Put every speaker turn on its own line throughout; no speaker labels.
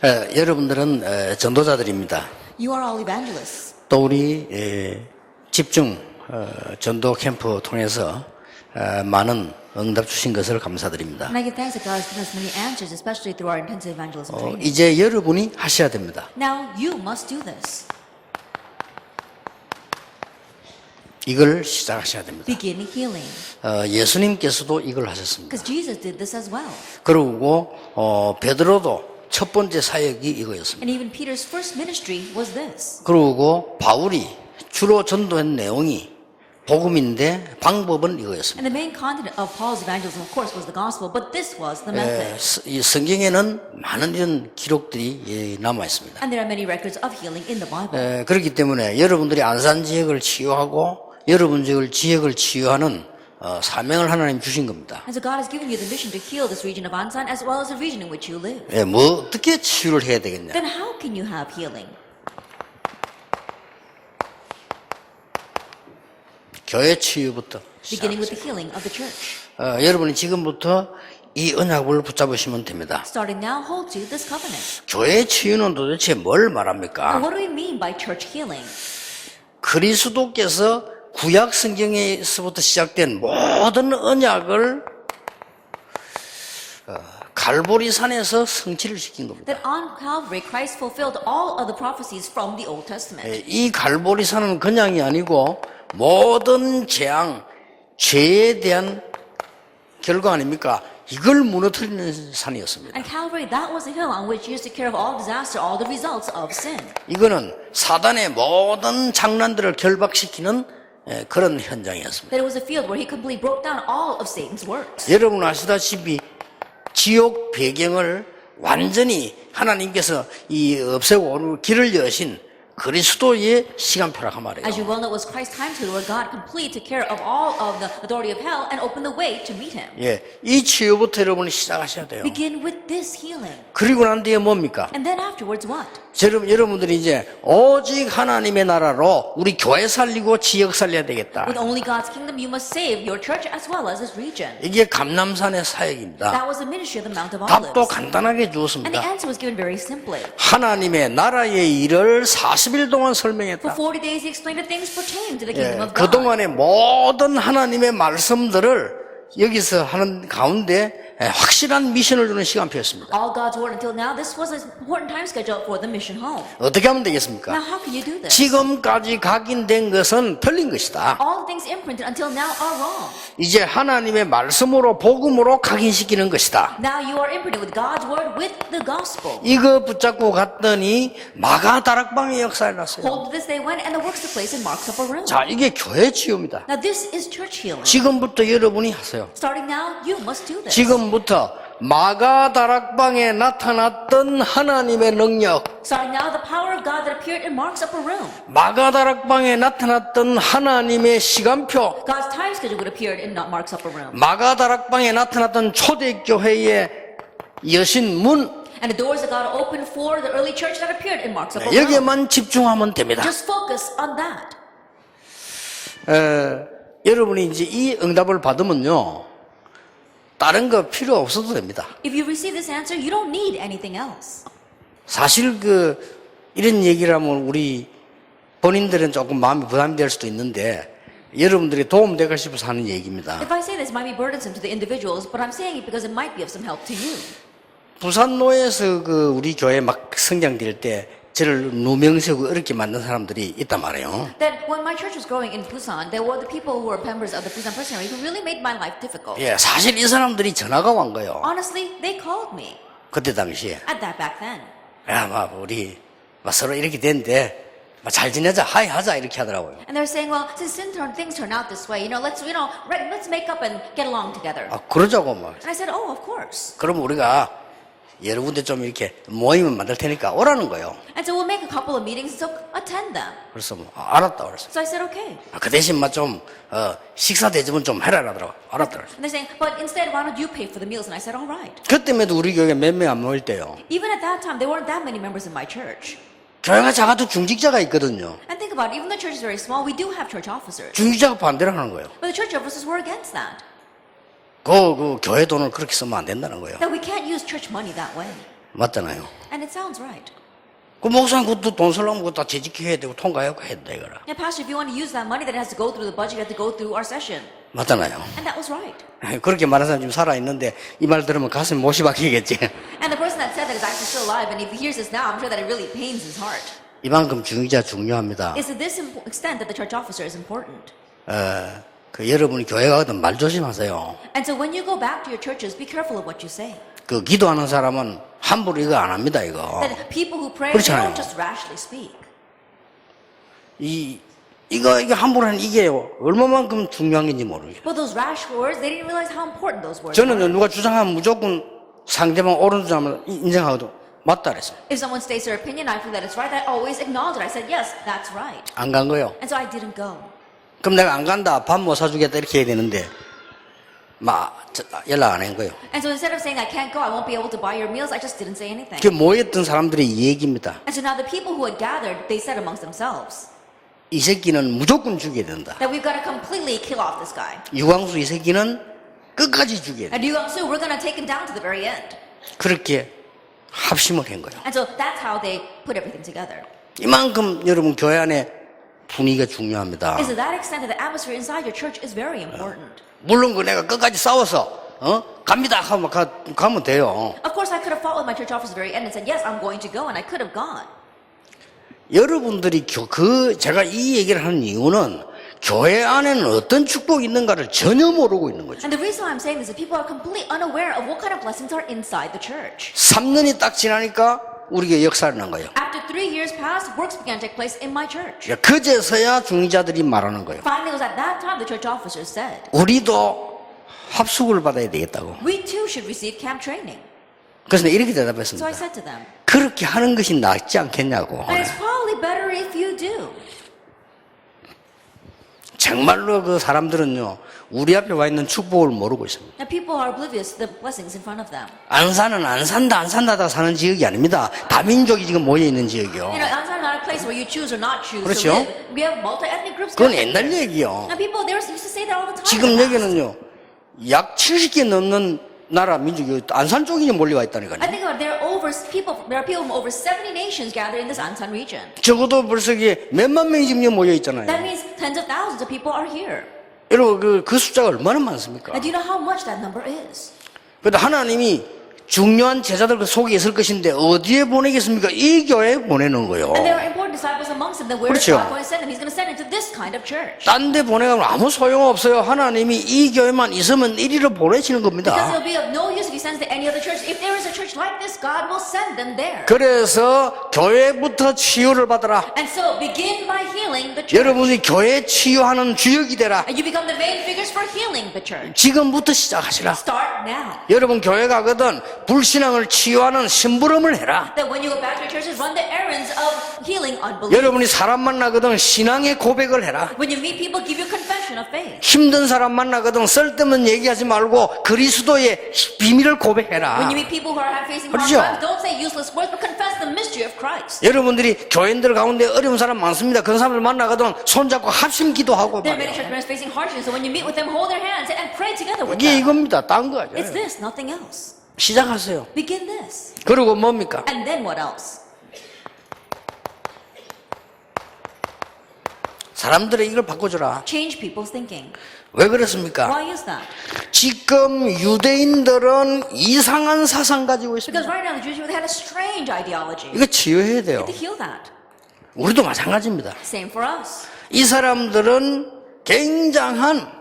여러분들은 전도자들입니다.
You are all evangelists.
또 우리 집중 전도 캠프 통해서 많은 응답 주신 것을 감사드립니다.
And I give thanks that God has given us many answers, especially through our intensive evangelism training.
이제 여러분이 하셔야 됩니다.
Now you must do this.
이걸 시작하셔야 됩니다.
Begin healing.
예수님께서도 이걸 하셨습니다.
Because Jesus did this as well.
그리고 베드로도 첫 번째 사역이 이거였습니다.
And even Peter's first ministry was this.
그리고 바울이 주로 전도한 내용이 복음인데 방법은 이거였습니다.
And the main content of Paul's evangelism, of course, was the gospel, but this was the method.
이 성경에는 많은 이런 기록들이 남아 있습니다.
And there are many records of healing in the Bible.
그렇기 때문에 여러분들이 안산 지역을 치유하고 여러분 지역을 치유하는 사명을 하나님 주신 겁니다.
And so God has given you the mission to heal this region of Ansan as well as the region in which you live.
뭐 어떻게 치유를 해야 되겠냐?
Then how can you have healing?
교회 치유부터
Beginning with the healing of the church.
여러분이 지금부터 이 언약을 붙잡으시면 됩니다.
Starting now, hold to this covenant.
교회 치유는 도대체 뭘
And
말합니까?
what do we mean by church healing?
그리스도께서 구약 성경에서부터 시작된 모든 언약을 갈보리 산에서 성취를 시킨 겁니다.
That on Calvary, Christ fulfilled all of the prophecies from the Old Testament.
이 갈보리 산은 그냥이 아니고 모든 재앙, 죄에 대한 결과 아닙니까? 이걸 무너뜨리는 산이었습니다.
And Calvary, that was the hill on which he used to care of all disaster, all the results of sin.
이거는 사단의 모든 장난들을 결박시키는 그런 현장이었습니다.
That it was a field where he completely broke down all of Satan's works.
여러분 아시다시피 지옥 배경을 완전히 하나님께서 없애고 길을 여신 그리스도의 시간표라고 말해요.
As you well know, it was Christ's timetable where God completely took care of all of the authority of hell and opened the way to meet him.
이 치유부터 여러분이 시작하셔야 돼요.
Begin with this healing.
그리고 난 뒤에 뭡니까?
And then afterwards what?
여러분들이 이제 오직 하나님의 나라로 우리 교회 살리고 지역 살려야 되겠다.
With only God's kingdom, you must save your church as well as this region.
이게 감람산의 사역입니다.
That was the ministry of the Mount of
답도
Olives.
간단하게
And the
주었습니다.
answer was given very simply.
하나님의 나라의 일을 40일 동안
For
설명했다.
40 days he explained the things pertaining to the kingdom of God.
그동안의 모든 하나님의 말씀들을 여기서 하는 가운데 확실한 미션을 주는 시간표였습니다.
All God's word until now, this was an important time schedule for the mission home.
어떻게 하면 되겠습니까?
Now how can you do this?
지금까지 각인된 것은 틀린 것이다.
All the things imprinted until now are wrong.
이제 하나님의 말씀으로 복음으로 각인시키는 것이다.
Now you are imprinted with God's word with the gospel.
이거 붙잡고 갔더니 마가 다락방의 역사에 났어요.
Hold to this they went and the works took place in Mark's upper room.
자, 이게 교회 치유입니다.
Now this is church healing.
지금부터 여러분이 하세요.
Starting now, you must do this.
지금부터 마가 다락방에 나타났던 하나님의 능력,
Starting now, the power of God that appeared in Mark's upper room.
마가 다락방에 나타났던 하나님의 시간표,
God's time schedule would appear in Mark's upper room.
마가 다락방에 나타났던 초대교회의 여신 문,
And the doors that God opened for the early church that appeared in Mark's upper room.
여기에만 집중하면 됩니다.
Just focus on that.
여러분이 이제 이 응답을 받으면요, 다른 거 필요 없어도 됩니다.
If you receive this answer, you don't need anything else.
사실 이런 얘기를 하면 우리 본인들은 조금 마음이 부담이 될 수도 있는데 여러분들이 도움되고 싶어서 하는 얘기입니다.
If I say this, it might be burdensome to the individuals, but I'm saying it because it might be of some help to you.
부산노에서 우리 교회 막 성장될 때 저를 누명세우고 어렵게 만든 사람들이 있단 말이에요.
That when my church was growing in Busan, there were the people who were members of the Busan Presbytery who really made my life difficult.
사실 이 사람들이 전화가 온 거예요.
Honestly, they called me
그때 당시에.
at that back then.
우리 서로 이렇게 됐는데 잘 지내자, 하이 하자 이렇게 하더라고요.
And they're saying, well, since things turn out this way, let's make up and get along together.
그러자고 막.
And I said, oh, of course.
그럼 우리가 여러 군데 좀 이렇게 모임을 만들 테니까 오라는 거예요.
And so we'll make a couple of meetings, so attend them.
그래서 알았다 그랬어.
So I said, okay.
그 대신 좀 식사 대접은 좀 해라 하더라고. 알았다 그랬어.
And they're saying, but instead, why don't you pay for the meals? And I said, all right.
그때에도 우리 교회 몇 명 안 모일 때요.
Even at that time, there weren't that many members in my church.
교회가 작아도 중직자가 있거든요.
And think about it, even though the church is very small, we do have church officers.
중직자가 반대를 하는 거예요.
But the church officers were against that.
그 교회 돈을 그렇게 쓰면 안 된다는 거예요.
That we can't use church money that way.
맞잖아요.
And it sounds right.
그 목사님 그것도 돈 쓰려면 그거 다 재직해야 되고 통과하고 해야 돼, 이거라.
Yeah, Pastor, if you want to use that money, then it has to go through the budget, you have to go through our session.
맞잖아요.
And that was right.
그렇게 말하는 사람 지금 살아있는데 이 말 들으면 가슴이 못이 박히겠지.
And the person that said that is actually still alive, and if he hears this now, I'm sure that it really pains his heart.
이만큼 중의자 중요합니다.
It's to this extent that the church officer is important.
그 여러분이 교회 가거든 말 조심하세요.
And so when you go back to your churches, be careful of what you say.
그 기도하는 사람은 함부로 이거 안 합니다, 이거.
That people who pray, they
그렇잖아요.
don't just rashly speak.
이거 함부로 하는 이게 얼마만큼 중요한 건지 모르겠어요.
But those rash words, they didn't realize how important those words
저는
were.
누가 주장하면 무조건 상대방 옳은 주장하면 인정하고도 맞다 그랬어요.
If someone states their opinion, I feel that it's right, I always acknowledge it. I said, yes, that's right.
안 간 거요.
And so I didn't go.
그럼 내가 안 간다, 밥 못 사주겠다 이렇게 해야 되는데 연락 안 한 거예요.
And so instead of saying I can't go, I won't be able to buy your meals, I just didn't say anything.
그 모였던 사람들의 이 얘기입니다.
And so now the people who had gathered, they said amongst themselves
이 새끼는 무조건 죽여야 된다.
that we've got to completely kill off this guy.
유광수 이 새끼는 끝까지 죽여야 돼.
And Yu Gang-soo, we're going to take him down to the very end.
그렇게 합심을 한 거예요.
And so that's how they put everything together.
이만큼 여러분 교회 안에 분위기가 중요합니다.
Is to that extent that the atmosphere inside your church is very important.
물론 그 내가 끝까지 싸워서 갑니다 하면 가면 돼요.
Of course, I could have fought with my church office at the very end and said, yes, I'm going to go, and I could have gone.
여러분들이 제가 이 얘기를 하는 이유는 교회 안에는 어떤 축복이 있는가를 전혀 모르고 있는 거죠.
And the reason why I'm saying this is people are completely unaware of what kind of blessings are inside the church.
3년이 딱 지나니까 우리가 역사를 난 거예요.
After 3 years passed, works began to take place in my church.
그제서야 중의자들이 말하는 거예요.
Finally, it was at that time the church officers said,
우리도 합숙을 받아야 되겠다고.
we too should receive camp training.
그래서 내가 이렇게
So I
대답했습니다.
said to them,
그렇게 하는 것이 낫지 않겠냐고.
and it's probably better if you do.
정말로 그 사람들은요, 우리 앞에 와 있는 축복을 모르고 있습니다.
Now people are oblivious to the blessings in front of them.
안산은 안 산다 사는 지역이 아닙니다. 다민족이 지금 모여 있는 지역이요.
You know, Ansan is not a place where you choose or not choose
그렇죠.
to live. We have multi-ethnic groups.
그건
gathered
옛날
here.
얘기요.
Now people, they used to say that all the time.
지금
in the past.
여기는요, 약 70개 넘는 나라 민족이 안산 쪽이 몰려와 있다니까요.
I think about it, there are people from over 70 nations gathered in this Ansan region.
적어도 벌써 이게 몇만 명이 지금 모여 있잖아요.
That means tens of thousands of people are here.
여러분 그 숫자가 얼마나 많습니까?
And do you know how much that number is?
그런데 하나님이 중요한 제자들 그 속에 있을 것인데 어디에 보내겠습니까? 이 교회에 보내는 거예요.
And there are important disciples amongst them. Then where is
그렇죠.
God going to send them? He's going to send them to this kind of church.
딴 데 보내가면 아무 소용없어요. 하나님이 이 교회만 있으면 이리로 보내시는
Because
겁니다.
it'll be of no use if he sends to any other church. If there is a church like this, God will send them there.
그래서 교회부터 치유를 받아라.
And so begin by healing the church.
여러분이 교회 치유하는 주역이 되라.
And you become the main figures for healing the church.
지금부터 시작하시라.
Start now.
여러분 교회 가거든 불신앙을 치유하는 심부름을 해라.
That when you go back to your churches, run the errands of healing unbelief.
여러분이 사람 만나거든 신앙의 고백을 해라.
When you meet people, give you confession of faith.
힘든 사람 만나거든 쓸데없는 얘기하지 말고 그리스도의 비밀을 고백해라.
When you meet people who are facing hard
그렇죠?
times, don't say useless words, but confess the mystery of Christ.
여러분들이 교인들 가운데 어려운 사람 많습니다. 그런 사람들 만나거든 손잡고 합심 기도하고
There are many
말이야.
church members facing hardships, so when you meet with them, hold their hands and pray together with
이게
them.
이겁니다. 딴 거
It's
아니에요.
this, nothing else.
시작하세요.
Begin this.
그리고 뭡니까?
And then what else?
사람들의 이걸 바꿔줘라.
Change people's thinking.
왜 그렇습니까?
Why is that?
지금 유대인들은 이상한 사상 가지고
Because
있습니다.
right now the Jewish people, they had a strange ideology.
이거 치유해야 돼요.
To heal that.
우리도 마찬가지입니다.
Same for us.
이 사람들은 굉장한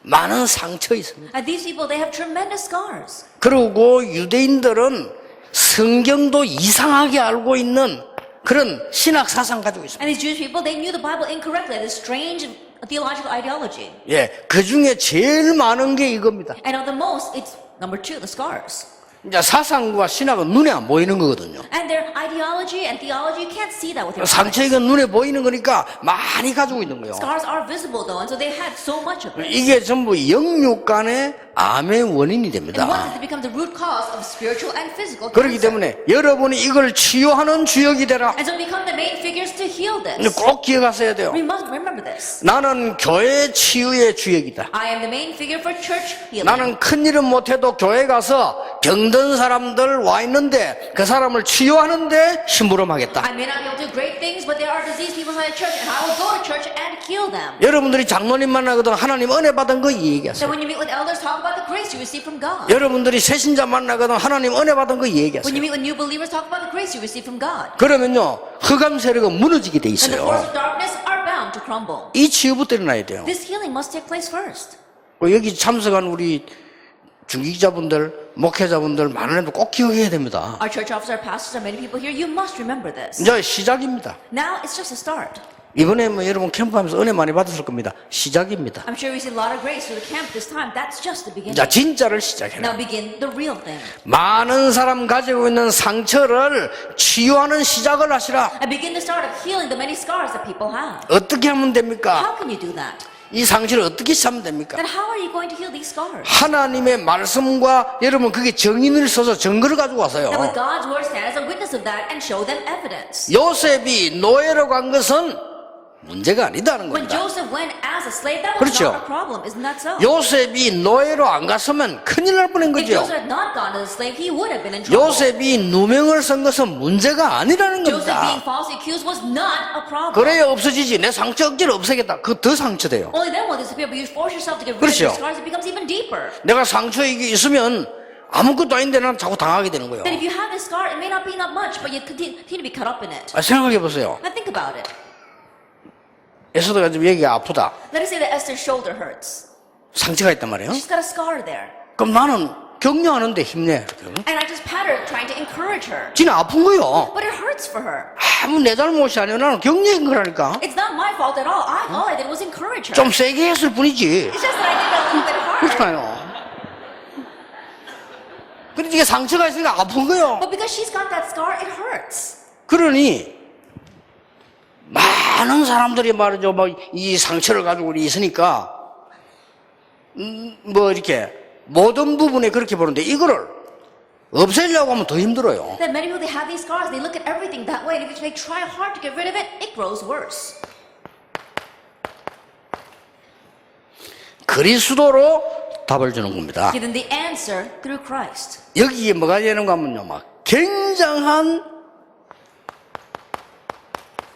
많은 상처 있습니다.
And these people, they have tremendous scars.
그리고 유대인들은 성경도 이상하게 알고 있는 그런 신학 사상 가지고 있습니다.
And these Jewish people, they knew the Bible incorrectly. They had this strange theological ideology.
예, 그 중에 제일 많은 게 이겁니다.
And of the most, it's number 2, the scars.
이제 사상과 신학은 눈에 안 보이는 거거든요.
And their ideology and theology, you can't see that with your eyes.
상처가 눈에 보이는 거니까 많이 가지고 있는 거예요.
Scars are visible though, and so they had so much of it.
이게 전부 영육 간의 암의 원인이
And
됩니다.
once it becomes the root cause of spiritual and physical
그렇기
cancer.
때문에 여러분이 이걸 치유하는 주역이 되라.
And so become the main figures to heal this.
꼭 기억하셔야 돼요.
We must remember this.
나는 교회 치유의 주역이다.
I am the main figure for church healing.
나는 큰일은 못해도 교회 가서 병든 사람들 와 있는데 그 사람을 치유하는데 심부름하겠다.
I may not be able to do great things, but there are diseased people inside the church, and I will go to church and heal them.
여러분들이 장로님 만나거든 하나님 은혜 받은 거
So
얘기하세요.
when you meet with elders, talk about the grace you receive from God.
여러분들이 새신자 만나거든 하나님 은혜 받은 거
When
얘기하세요.
you meet with new believers, talk about the grace you receive from God.
그러면요 흑암 세력은 무너지게 돼
And the
있어요.
forces of darkness are bound to crumble.
이 치유부터 일어나야 돼요.
This healing must take place first.
여기 참석한 우리 중기자분들, 목회자분들 많은 애들 꼭 기억해야 됩니다.
Our church officers, our pastors, and many people here, you must remember this.
이제 시작입니다.
Now it's just a start.
이번에 뭐 여러분 캠프하면서 은혜 많이 받으실 겁니다. 시작입니다.
I'm sure we see a lot of grace through the camp this time. That's just the beginning.
자, 진짜를 시작해라.
Now begin the real thing.
많은 사람 가지고 있는 상처를 치유하는 시작을 하시라.
And begin the start of healing the many scars that people have.
어떻게 하면 됩니까?
How can you do that?
이 상처를 어떻게 하면 됩니까?
Then how are you going to heal these scars?
하나님의 말씀과 여러분 그게 정인을 써서 증거를 가지고 와서요.
And with God's word stand as a witness of that and show them evidence.
요셉이 노예로 간 것은 문제가 아니다는
When
겁니다.
Joseph went as a slave, that was
그렇죠.
not a problem. Isn't that so?
요셉이 노예로 안 갔으면 큰일 날 뻔한
If
거죠.
Joseph had not gone as a slave, he would have been in trouble.
요셉이 누명을 쓴 것은 문제가 아니라는
Joseph being
겁니다.
falsely accused was not a problem.
그래야 없어지지. 내 상처 억지로 없애겠다. 그거 더 상처돼요.
Only then will it disappear, but you force yourself to get rid of
그렇죠.
your scars, it becomes even deeper.
내가 상처 이게 있으면 아무것도 아닌데 난 자꾸 당하게 되는 거예요.
Then if you have this scar, it may not be that much, but you continue to be caught up in it.
생각해 보세요.
Now think about it.
에스더가 좀 여기가 아프다.
Let us say that Esther's shoulder hurts.
상처가 있단 말이에요.
She's got a scar there.
그럼 나는 격려하는데 힘내.
And I just pat her, trying to encourage her.
지는 아픈 거요.
But it hurts for her.
아무 내 잘못이 아니라 나는 격려한 거라니까.
It's not my fault at all. All I did was encourage her.
좀 세게 했을 뿐이지.
It's just that I did that a little bit hard.
그렇잖아요. 근데 이게 상처가 있으니까 아픈 거요.
But because she's got that scar, it hurts.
그러니 많은 사람들이 말이죠, 막 이 상처를 가지고 있으니까 뭐 이렇게 모든 부분에 그렇게 보는데 이거를 없애려고 하면 더 힘들어요.
That many people, they have these scars, they look at everything that way, and if they try hard to get rid of it, it grows worse.
그리스도로 답을 주는 겁니다.
Give them the answer through Christ.
여기에 뭐가 되는가 하면요, 막 굉장한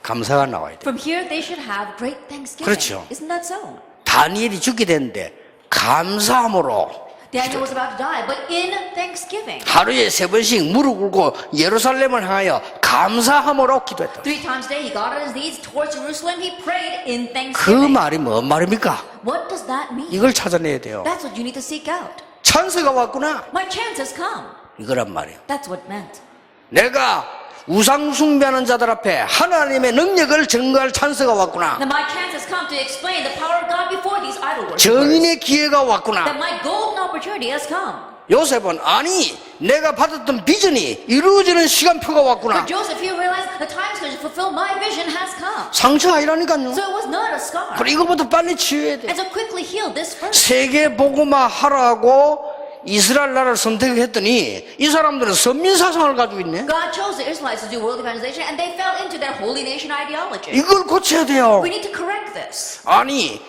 감사가 나와야 돼요.
From here, they should have great thanksgiving.
그렇죠.
Isn't that so?
다니엘이 죽게 됐는데 감사함으로
Daniel was about to die, but in thanksgiving.
하루에 3번씩 무릎 꿇고 예루살렘을 향하여 감사함으로 기도했다.
3 times a day, he got on his knees towards Jerusalem. He prayed in
그
thanksgiving.
말이 뭔 말입니까?
What does that mean?
이걸 찾아내야 돼요.
That's what you need to seek out.
찬스가 왔구나.
My chance has come.
이거란 말이에요.
That's what it meant.
내가 우상 숭배하는 자들 앞에 하나님의 능력을 증거할 찬스가 왔구나.
That my chance has come to explain the power of God before these idol worshippers.
정인의 기회가 왔구나.
That my golden opportunity has come.
요셉은 아니 내가 받았던 비전이 이루어지는 시간표가 왔구나.
For Joseph, he realized the time to fulfill my vision has come.
상처가 아니라니까요.
So it was not a scar.
그래 이거부터 빨리 치유해야 돼.
And so quickly heal this first.
세계 복음화 하라고 이스라엘 나라를 선택했더니 이 사람들은 선민 사상을 가지고 있네.
God chose the Israelites to do world evangelization, and they fell into their holy nation ideology.
이걸 고쳐야 돼요.
We need to correct this.
아니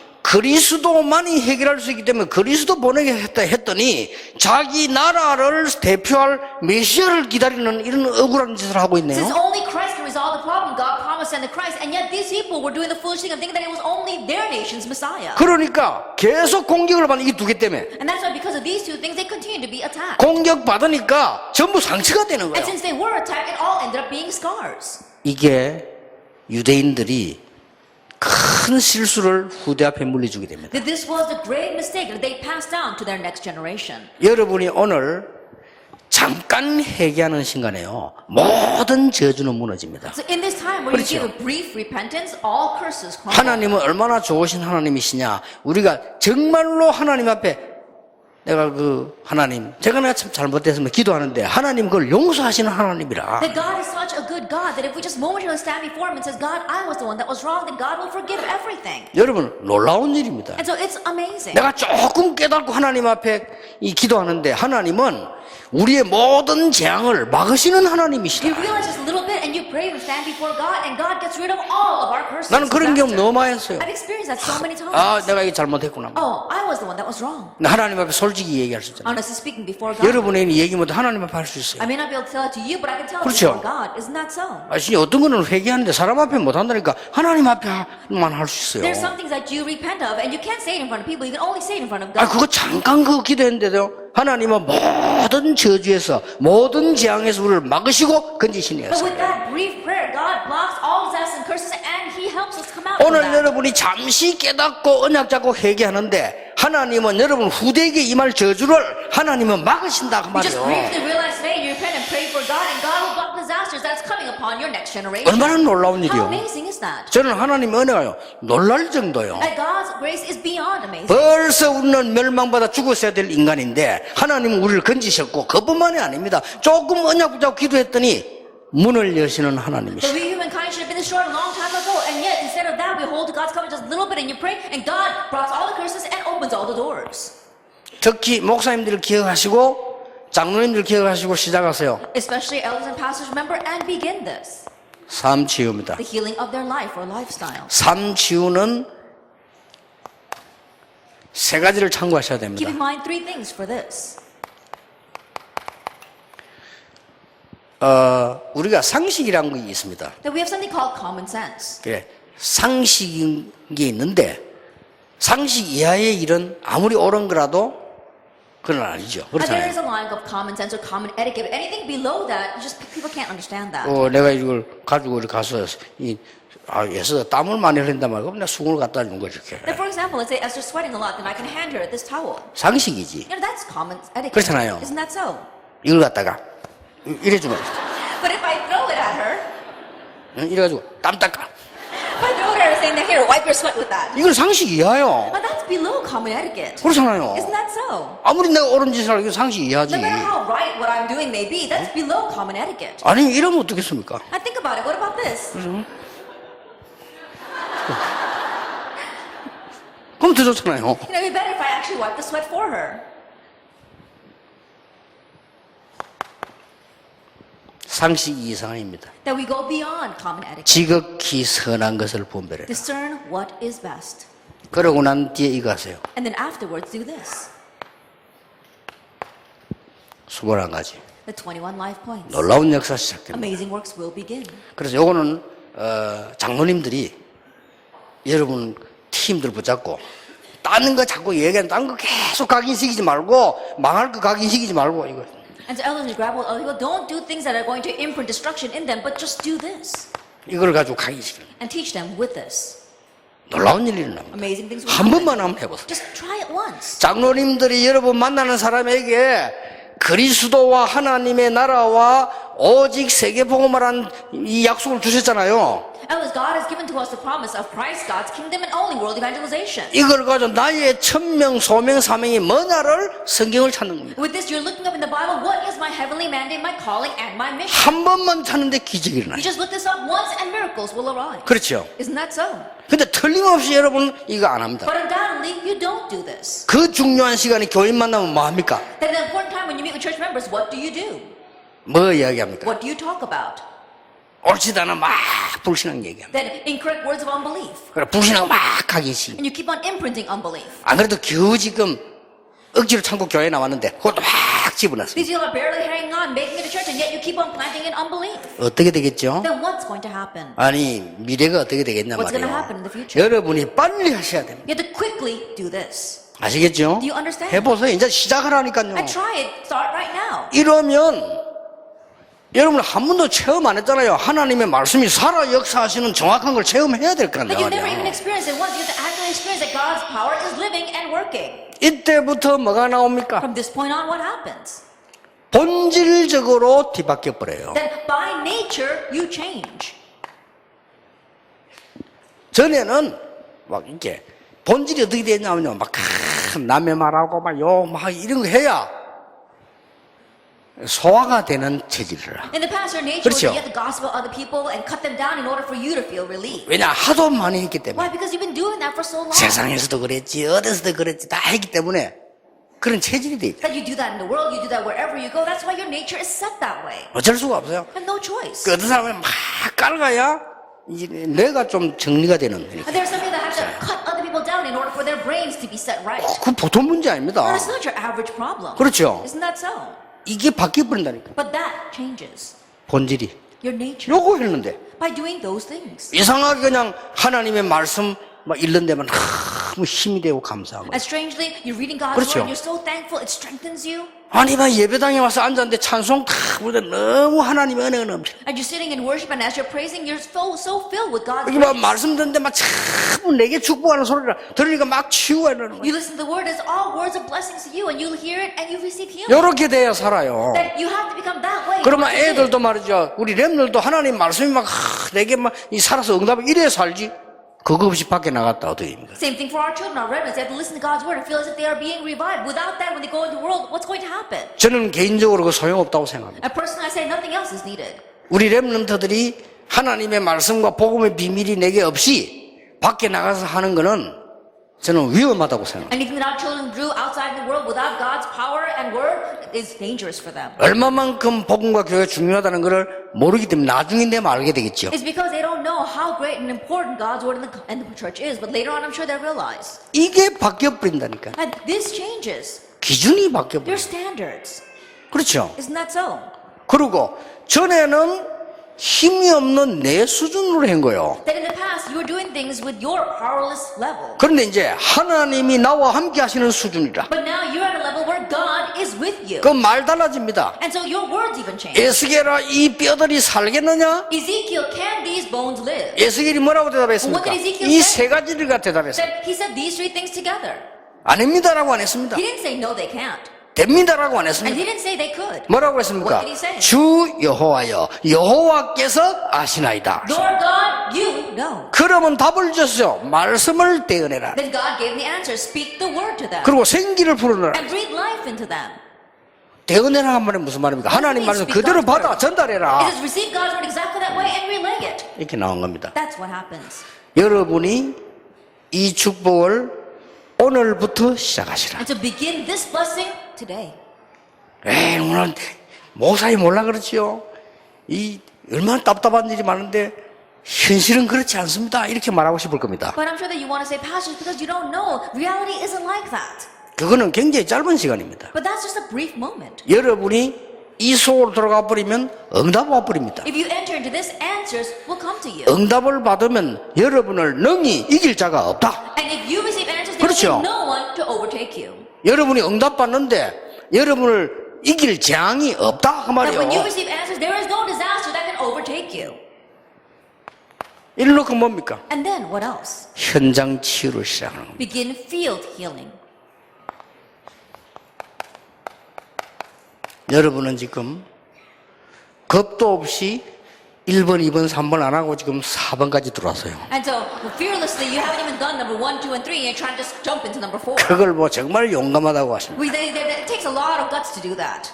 그리스도만이 해결할 수 있기 때문에 그리스도 보내겠다 했더니 자기 나라를 대표할 메시아를 기다리는 이런 억울한 짓을 하고 있네요.
Since only Christ can resolve the problem, God promised to send the Christ, and yet these people were doing the foolish thing of thinking that it was only their nation's Messiah.
그러니까 계속 공격을 받는 이 두 개 때문에
And that's why because of these two things, they continue to be attacked.
공격 받으니까 전부 상처가 되는
And
거예요.
since they were attacked, it all ended up being scars.
이게 유대인들이 큰 실수를 후대 앞에 물려주게 됩니다.
That this was the great mistake that they passed down to their next generation.
여러분이 오늘 잠깐 회개하는 순간에요 모든 저주는 무너집니다.
So in this time where you
그렇죠.
give a brief repentance, all curses crumble.
하나님은 얼마나 좋으신 하나님이시냐. 우리가 정말로 하나님 앞에 내가 하나님 제가 내가 참 잘못됐으면 기도하는데 하나님 그걸 용서하시는 하나님이라.
That God is such a good God that if we just momentarily stand before Him and says, God, I was the one that was wrong, then God will forgive everything.
여러분 놀라운 일입니다.
And so it's amazing.
내가 조금 깨닫고 하나님 앞에 이 기도하는데 하나님은 우리의 모든 재앙을 막으시는 하나님이시다.
You realize just a little bit and you pray and stand before God and God gets rid of all of our curses.
나는 그런 경험
disaster.
너무 많이 했어요.
I've experienced that so many times.
아, 내가 이게 잘못했구나.
Oh, I was the one that was wrong.
하나님 앞에 솔직히 얘기할 수 있잖아요.
Honestly speaking, before God.
여러분에게 얘기 못해 하나님 앞에 할 수 있어요.
I may not be able to tell it to you, but I can tell it
그렇죠.
before God. Isn't that so?
아, 진짜 어떤 거는 회개하는데 사람 앞에 못 한다니까 하나님 앞에만 할 수 있어요.
There's some things that you repent of and you can't say it in front of people. You can only say it in front of
아,
God.
그거 잠깐 그거 기도했는데도 하나님은 모든 저주에서 모든 재앙에서 우리를 막으시고 건지시네요.
But with that brief prayer, God blocks all disasters and curses and He helps us come out from
오늘
that.
여러분이 잠시 깨닫고 언약 잡고 회개하는데 하나님은 여러분 후대에게 임할 저주를 하나님은 막으신다 그
You just
말이에요.
briefly realize today and you repent and pray for God and God will block disasters that's coming upon your next generation.
얼마나 놀라운
How
일이요.
amazing is that?
저는 하나님의 은혜가요 놀랄 정도요.
That God's grace is beyond amazing.
벌써 우리는 멸망받아 죽었어야 될 인간인데 하나님은 우리를 건지셨고 그뿐만이 아닙니다. 조금 언약 붙잡고 기도했더니 문을 여시는
But
하나님이시죠.
we humankind should have been destroyed a long time ago, and yet instead of that, we hold God's covenant just a little bit, and you pray, and God blocks all the curses and opens all the doors.
특히 목사님들 기억하시고 장로님들 기억하시고 시작하세요.
Especially elders and pastors, remember and begin this:
삶 치유입니다.
the healing of their life or lifestyle.
삶 치유는 세 가지를 참고하셔야
Keep
됩니다.
in mind three things for this.
우리가 상식이라는 게 있습니다.
That we have something called common sense.
그래, 상식인 게 있는데 상식 이하의 일은 아무리 옳은 거라도 그건 아니죠.
But there is
그렇잖아요.
a line of common sense or common etiquette. Anything below that, you just people can't understand that.
내가 이걸 가지고 이렇게 가서 예서 땀을 많이 흘린단 말이야. 그럼 내가 수건을 갖다 준 거지 이렇게.
That, for example, let's say Esther's sweating a lot, then I can hand her this towel.
상식이지.
You know, that's common etiquette.
그렇잖아요.
Isn't that so?
이걸 갖다가 이래 주면
But if I throw it at her,
이래가지고 땀 닦아.
if I throw it at her saying that here, wipe your sweat with that.
이건 상식 이하요.
But that's below common etiquette.
그렇잖아요.
Isn't that so?
아무리 내가 옳은 짓을 하고 상식 이하지.
No matter how right what I'm doing may be, that's below common etiquette.
아니 이러면 어떻겠습니까?
And think about it. What about this?
그럼 더 좋잖아요.
You know, it'd be better if I actually wipe the sweat for her.
상식 이상입니다.
That we go beyond common etiquette.
지극히 선한 것을 분별해라.
Discern what is best.
그러고 난 뒤에 이거 하세요.
And then afterwards do this.
21가지.
The 21 life points.
놀라운 역사 시작됩니다.
Amazing works will begin.
그래서 요거는 장로님들이 여러분 팀들 붙잡고 딴 거 자꾸 얘기하는 딴 거 계속 각인시키지 말고 망할 거 각인시키지 말고 이거.
And to elders, grab hold of other people. Don't do things that are going to imprint destruction in them, but just do this.
이걸 가지고 각인시키는
And teach them with this.
놀라운 일이 일어납니다.
Amazing things will
한
happen.
번만 한번 해보세요.
Just try it once.
장로님들이 여러분 만나는 사람에게 그리스도와 하나님의 나라와 오직 세계복음이란 이 약속을 주셨잖아요.
Elders, God has given to us the promise of Christ, God's kingdom, and only world evangelization.
이걸 가지고 나의 천명, 소명, 사명이 뭐냐를 성경을 찾는 겁니다.
With this, you're looking up in the Bible, what is my heavenly mandate, my calling, and my mission?
한 번만 찾는데 기적이 일어나요.
You just look this up once and miracles will arrive.
그렇죠.
Isn't that so?
근데 틀림없이 여러분 이거 안 합니다.
But undoubtedly, you don't do this.
그 중요한 시간에 교인 만나면 뭐 합니까?
Then the important time when you meet with church members, what do you do?
뭐 이야기합니까?
What do you talk about?
옳지도 않아 막 불신앙 얘기합니다.
Then incorrect words of unbelief.
그래 불신앙 막 하기시.
And you keep on imprinting unbelief.
안 그래도 겨우 지금 억지로 참고 교회 나왔는데 그것도 막 집어넣습니다.
These people are barely hanging on, making it to church, and yet you keep on planting in unbelief.
어떻게 되겠죠?
Then what's going to happen?
아니 미래가 어떻게 되겠냐
What's going to
말이에요.
happen in the future?
여러분이 빨리 하셔야 됩니다.
You have to quickly do this.
아시겠죠?
Do you understand?
해보세요. 이제 시작하라니까요.
And try it. Start right now.
이러면 여러분 한 번도 체험 안 했잖아요. 하나님의 말씀이 살아 역사하시는 정확한 걸 체험해야 될 거
But you've never
아니에요.
even experienced it once. You have to actually experience that God's power is living and working.
이때부터 뭐가 나옵니까?
From this point on, what happens?
본질적으로 뒤바뀌어 버려요.
Then by nature, you change.
전에는 막 이렇게 본질이 어떻게 되냐면요. 막 남의 말하고 막 욕 막 이런 거 해야 소화가 되는 체질이라.
In the past, your nature was
그렇죠.
to get the gospel of other people and cut them down in order for you to feel relief.
왜냐 하도 많이 했기 때문에.
Why? Because you've been doing that for so long.
세상에서도 그랬지 어디서도 그랬지 다 했기 때문에 그런 체질이 돼 있다.
That you do that in the world, you do that wherever you go. That's why your nature is set that way.
어쩔 수가 없어요.
And no choice.
그 어떤 사람은 막 깔아야 이제 뇌가 좀 정리가 되는.
And there's something that has to cut other people down in order for their brains to be set right.
그 보통 문제 아닙니다.
But it's not your average problem.
그렇죠.
Isn't that so?
이게 바뀌어 버린다니까.
But that changes
본질이.
your nature
요거 했는데
by doing those things.
이상하게 그냥 하나님의 말씀 막 읽는 데만 너무 힘이 되고 감사한 거예요.
And strangely, you're reading God's
그렇죠.
word, you're so thankful, it strengthens you.
아니 막 예배당에 와서 앉았는데 찬송 다 부르는데 너무 하나님의 은혜가 넘쳐.
And you're sitting in worship, and as you're praising, you're so filled with God's
여기 막
grace.
말씀 듣는데 막 참 내게 축복하는 소리라 들으니까 막 치유가 되는 거예요.
You listen to the word, it's all words of blessings to you, and you'll hear it, and you receive healing.
요렇게 돼야 살아요.
That you have to become that way.
그러면
You have to
애들도
live.
말이죠. 우리 렘들도 하나님 말씀이 막 내게 막 이 살아서 응답을 이래 살지. 그거 없이 밖에 나갔다 어떻게입니까?
Same thing for our children, our remnants. They have to listen to God's word and feel as if they are being revived. Without that, when they go into the world, what's going to happen?
저는 개인적으로 그 소용없다고 생각합니다.
And personally, I say nothing else is needed.
우리 렘넌트들이 하나님의 말씀과 복음의 비밀이 내게 없이 밖에 나가서 하는 거는 저는 위험하다고 생각합니다.
Anything that our children do outside the world without God's power and word is dangerous for them.
얼마만큼 복음과 교회가 중요하다는 것을 모르기 때문에 나중에 되면 알게 되겠죠.
It's because they don't know how great and important God's word and the church is. But later on, I'm sure they'll realize.
이게 바뀌어 버린다니까.
And this changes
기준이 바뀌어 버려.
their standards.
그렇죠.
Isn't that so?
그리고 전에는 힘이 없는 내 수준으로 한 거예요.
That in the past, you were doing things with your powerless level.
그런데 이제 하나님이 나와 함께 하시는 수준이라.
But now you're at a level where God is with you.
그 말 달라집니다.
And so your words even change.
에스겔아 이 뼈들이 살겠느냐?
Ezekiel, can these bones live?
에스겔이 뭐라고 대답했습니까?
What did Ezekiel
이
say?
세 가지를 대답했어요.
He said these three things together.
아닙니다라고 안 했습니다.
He didn't say no, they can't.
됩니다라고 안
And
했습니다.
he didn't say they could.
뭐라고 했습니까?
What did he say?
주 여호와여 여호와께서 아시나이다.
Lord God, you know.
그러면 답을 줬어요. 말씀을 떼어내라.
Then God gave the answer. Speak the word to them.
그리고 생기를 불어넣어라.
And breathe life into them.
떼어내라 한 말은 무슨 말입니까? 하나님 말씀 그대로 받아 전달해라.
It says receive God's word exactly that way and relay it.
이렇게 나온 겁니다.
That's what happens.
여러분이 이 축복을 오늘부터 시작하시라.
And to begin this blessing today.
에이, 오늘 목사님 몰라 그렇지요. 이 얼마나 답답한 일이 많은데 현실은 그렇지 않습니다. 이렇게 말하고 싶을 겁니다.
But I'm sure that you want to say, Pastor, because you don't know. Reality isn't like that.
그거는 굉장히 짧은 시간입니다.
But that's just a brief moment.
여러분이 이 속으로 들어가 버리면 응답 와 버립니다.
If you enter into this, answers will come to you.
응답을 받으면 여러분을 능히 이길 자가 없다.
And if you receive answers, there
그렇죠.
will be no one to overtake you.
여러분이 응답 받는데 여러분을 이길 재앙이 없다 그
But when you
말이에요.
receive answers, there is no disaster that can overtake you.
이렇게 뭡니까?
And then what else?
현장 치유를 시작하는 겁니다.
Begin field healing.
여러분은 지금 겁도 없이 1번, 2번, 3번 안 하고 지금 4번까지 들어왔어요.
And so, fearlessly, you haven't even done number 1, 2, and 3, and you're trying to just jump into number 4.
그걸 뭐 정말 용감하다고 하십니다.
It takes a lot of guts to do that.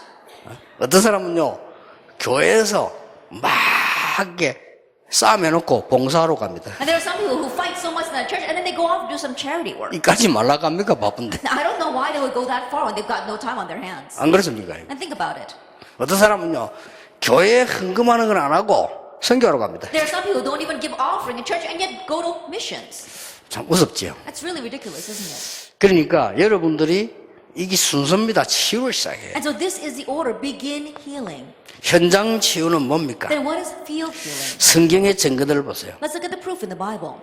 어떤 사람은요, 교회에서 막 이렇게 싸움해놓고 봉사하러 갑니다.
And there are some people who fight so much in that church, and then they go off and do some charity work.
이까지 말라 갑니까 바쁜데.
Now, I don't know why they would go that far when they've got no time on their hands.
안 그렇습니까?
And think about it.
어떤 사람은요, 교회에 헌금하는 건 안 하고 선교하러 갑니다.
There are some people who don't even give offering in church and yet go to missions.
참 무섭지요.
That's really ridiculous, isn't it?
그러니까 여러분들이 이게 순서입니다. 치유를 시작해요.
And so this is the order. Begin healing.
현장 치유는 뭡니까?
Then what is field healing?
성경의 증거들을 보세요.
Let's look at the proof in the Bible.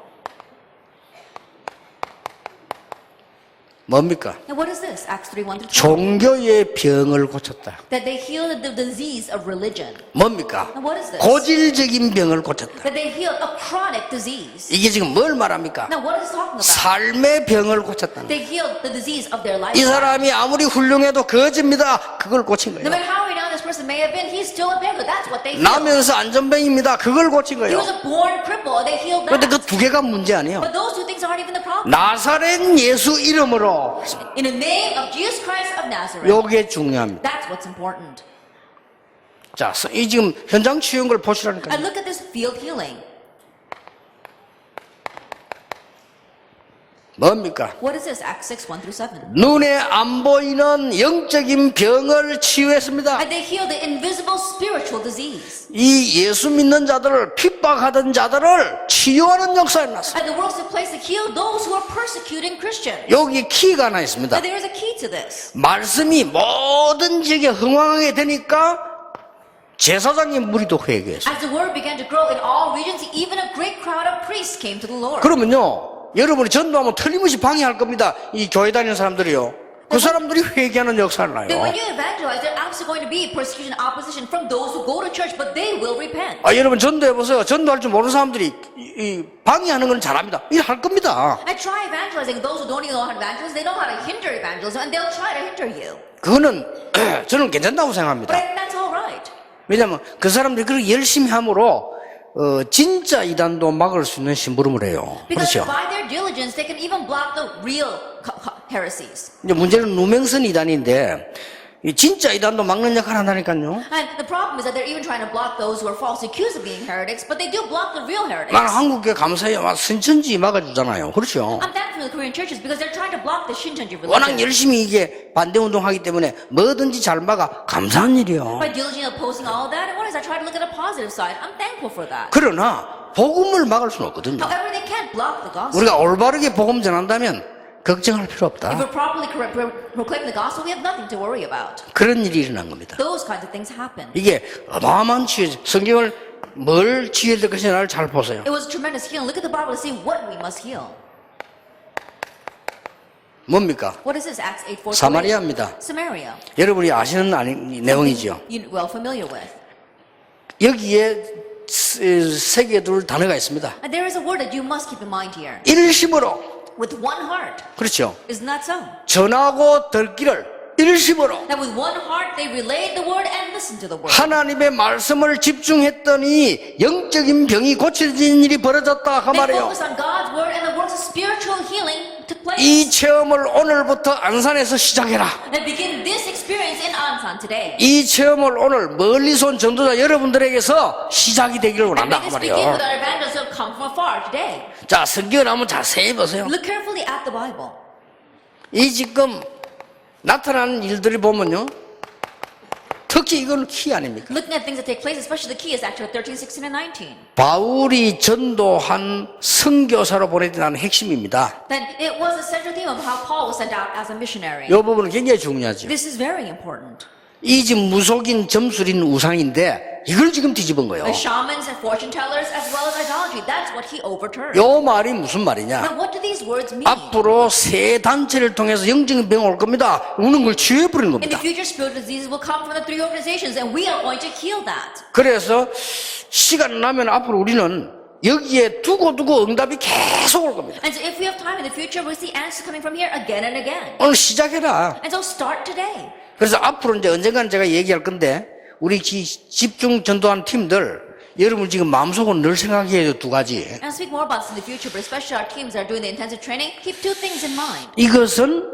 뭡니까?
And what is this? Acts 3, 1 through 2.
종교의 병을 고쳤다.
That they healed the disease of religion.
뭡니까?
And what is this?
고질적인 병을 고쳤다.
That they healed a chronic disease.
이게 지금 뭘 말합니까?
Now what is it talking about?
삶의 병을 고쳤다.
They healed the disease of their life.
이 사람이 아무리 훌륭해도 거짓입니다. 그걸 고친
No
거예요.
matter how renowned this person may have been, he's still a beggar. That's what they healed.
나면서 안전병입니다. 그걸 고친
He
거예요.
was a born cripple. They healed
그런데
that.
그 두 개가 문제 아니에요.
But those two things aren't even the problem.
나사렛 예수 이름으로
In the name of Jesus Christ of Nazareth.
요게 중요합니다.
That's what's important.
자, 이 지금 현장 치유인 걸 보시라니까요.
And look at this field healing.
뭡니까?
What is this? Acts 6, 1 through 7.
눈에 안 보이는 영적인 병을 치유했습니다.
And they healed the invisible spiritual disease.
이 예수 믿는 자들을 핍박하던 자들을 치유하는 역사에 났어요.
And the works took place to heal those who are persecuting Christians.
여기 키가 하나 있습니다.
And there is a key to this.
말씀이 모든 지역에 흥왕하게 되니까 제사장의 무리도 회개했어요.
As the word began to grow in all regions, even a great crowd of priests came to the Lord.
그러면요, 여러분이 전도하면 틀림없이 방해할 겁니다. 이 교회 다니는 사람들이요. 그 사람들이 회개하는 역사를
Then
나요.
when you evangelize, there's absolutely going to be persecution and opposition from those who go to church, but they will repent.
여러분 전도해보세요. 전도할 줄 모르는 사람들이 이 방해하는 건 잘합니다. 일할 겁니다.
And try evangelizing. Those who don't even know how to evangelize, they know how to hinder evangelism, and they'll try to hinder you.
그거는 저는 괜찮다고
But
생각합니다.
I think that's all right.
왜냐하면 그 사람들이 그렇게 열심히 함으로 진짜 이단도 막을 수 있는 심부름을 해요.
Because
그렇죠?
by their diligence, they can even block the real heresies.
이제 문제는 누명선 이단인데 이 진짜 이단도 막는 역할을 한다니까요.
And the problem is that they're even trying to block those who are falsely accused of being heretics, but they do block the real heretics.
나는 한국에 감사해요. 막 신천지 막아주잖아요. 그렇죠?
I'm thankful for the Korean churches because they're trying to block the Shincheonji
워낙
religion.
열심히 이게 반대 운동하기 때문에 뭐든지 잘 막아 감사한 일이요.
By diligently opposing all of that, and what is I try to look at a positive side. I'm thankful for that.
그러나 복음을 막을 수는 없거든요.
However, they can't block the gospel.
우리가 올바르게 복음 전한다면 걱정할 필요
If
없다.
we're properly proclaiming the gospel, we have nothing to worry about.
그런 일이 일어난 겁니다.
Those kinds of things happen.
이게 어마어마한 치유, 성경을 뭘 치유해야 될 것이냐를 잘 보세요.
It was tremendous healing. Look at the Bible to see what we must heal.
뭡니까?
What is this? Acts 8:4.
사마리아입니다.
Samaria.
여러분이 아시는 내용이지요.
You're well familiar with.
여기에 세 개 둘 단어가 있습니다.
And there is a word that you must keep in mind here.
일심으로.
With one heart.
그렇죠.
Isn't that so?
전하고 들기를 일심으로.
That with one heart they relayed the word and listened to the word.
하나님의 말씀을 집중했더니 영적인 병이 고쳐진 일이 벌어졌다 그
They
말이에요.
focused on God's word and the works of spiritual healing took place.
이 체험을 오늘부터 안산에서 시작해라.
And begin this experience in Ansan today.
이 체험을 오늘 멀리서 온 전도자 여러분들에게서 시작이 되기를
And
원한다
may
그
this begin with
말이에요.
our evangelists who have come from afar today.
자, 성경을 한번 자세히 보세요.
Look carefully at the Bible.
이 지금 나타나는 일들이 보면요, 특히 이건 키 아닙니까?
Looking at things that take place, especially the key is Acts 13, 16, and 19.
바울이 전도한 선교사로 보내진다는 핵심입니다.
Then it was the central theme of how Paul was sent out as a missionary.
이 부분은 굉장히 중요하죠.
This is very important.
이 지금 무속인 점술인 우상인데 이걸 지금 뒤집은 거예요.
The shamans and fortune tellers as well as idolatry, that's what he overturned.
요 말이 무슨 말이냐?
Now what do these words mean?
앞으로 세 단체를 통해서 영적인 병 올 겁니다. 우는 걸 치유해버리는
In the
겁니다.
future, spiritual diseases will come from the three organizations, and we are going to heal that.
그래서 시간 나면 앞으로 우리는 여기에 두고 응답이 계속 올 겁니다.
And so if we have time in the future, we'll see answers coming from here again and again.
오늘 시작해라.
And so start today.
그래서 앞으로 이제 언젠가는 제가 얘기할 건데 우리 집중 전도한 팀들 여러분 지금 마음속으로 늘 생각해야 돼요. 두 가지.
And I'll speak more about this in the future, but especially our teams that are doing the intensive training, keep two things in mind.
이것은